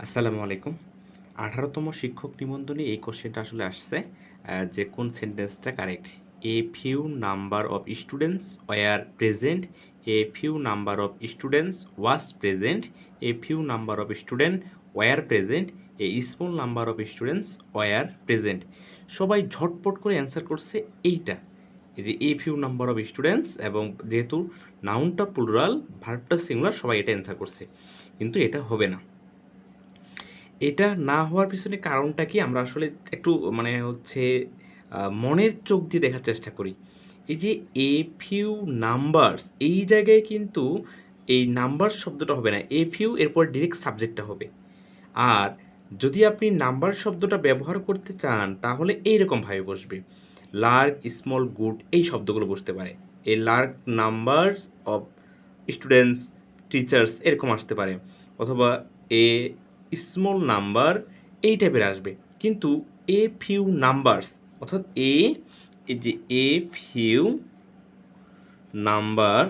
আসসালামু আলাইকুম। 18তম শিক্ষক নিবন্ধনে এই কোশ্চেনটা আসলে আসছে যে কোন সেন্টেন্সটা correct? A few number of students were present, a few number of students was present, a few number of student were present, A small number of students were present. সবাই ঝটপট করে অ্যান্সার করছে এইটা, এই যে a few number of students, এবং যেহেতু নাউনটা plural ভার্বটা singular, সবাই এটা অ্যান্সার করছে, কিন্তু এটা হবে না। এটা না হওয়ার পিছনে কারণটা কি, আমরা আসলে একটু মনের চোখ দিয়ে দেখার চেষ্টা করি। এই যে এ ফিউ নাম্বারস, এই জায়গায় কিন্তু এই নাম্বার শব্দটা হবে না, এ ফিউ এরপর ডিরেক্ট সাবজেক্টটা হবে। আর যদি আপনি নাম্বার শব্দটা ব্যবহার করতে চান তাহলে এইরকমভাবে বসবে, লার্ক, স্মল, গুড, এই শব্দগুলো বসতে পারে। A large numbers of students, teachers, এরকম আসতে পারে, অথবা এ স্মল নাম্বার, এই টাইপের আসবে। কিন্তু এ ফিউ নাম্বারস, অর্থাৎ এই যে এ ফিউ নাম্বার,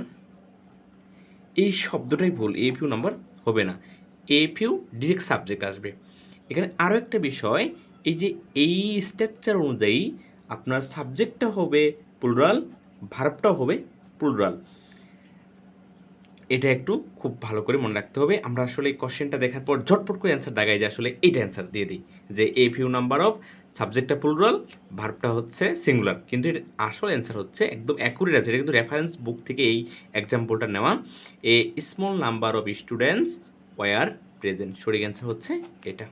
এই শব্দটাই ভুল, এ ফিউ নাম্বার হবে না, এ ফিউ ডিরেক্ট সাবজেক্ট আসবে। এখানে আরও একটা বিষয়, এই যে এই স্ট্রাকচার অনুযায়ী আপনার সাবজেক্টটা হবে প্লুরাল, ভার্বটাও হবে প্লুরাল। এটা একটু খুব ভালো করে মনে রাখতে হবে। আমরা আসলে এই কোশ্চেনটা দেখার পর ঝটপট করে অ্যান্সার দাগাই যে আসলে এইটা অ্যান্সার দিয়ে দিই, যে এ ফিউ নাম্বার অফ, সাবজেক্টটা প্লুরাল, ভার্বটা হচ্ছে সিঙ্গুলার, কিন্তু এর আসল অ্যান্সার হচ্ছে একদম অ্যাকুরেট আছে। এটা কিন্তু রেফারেন্স বুক থেকে এই এক্সাম্পলটা নেওয়া। A small number of students were present, সঠিক অ্যান্সার হচ্ছে এটা।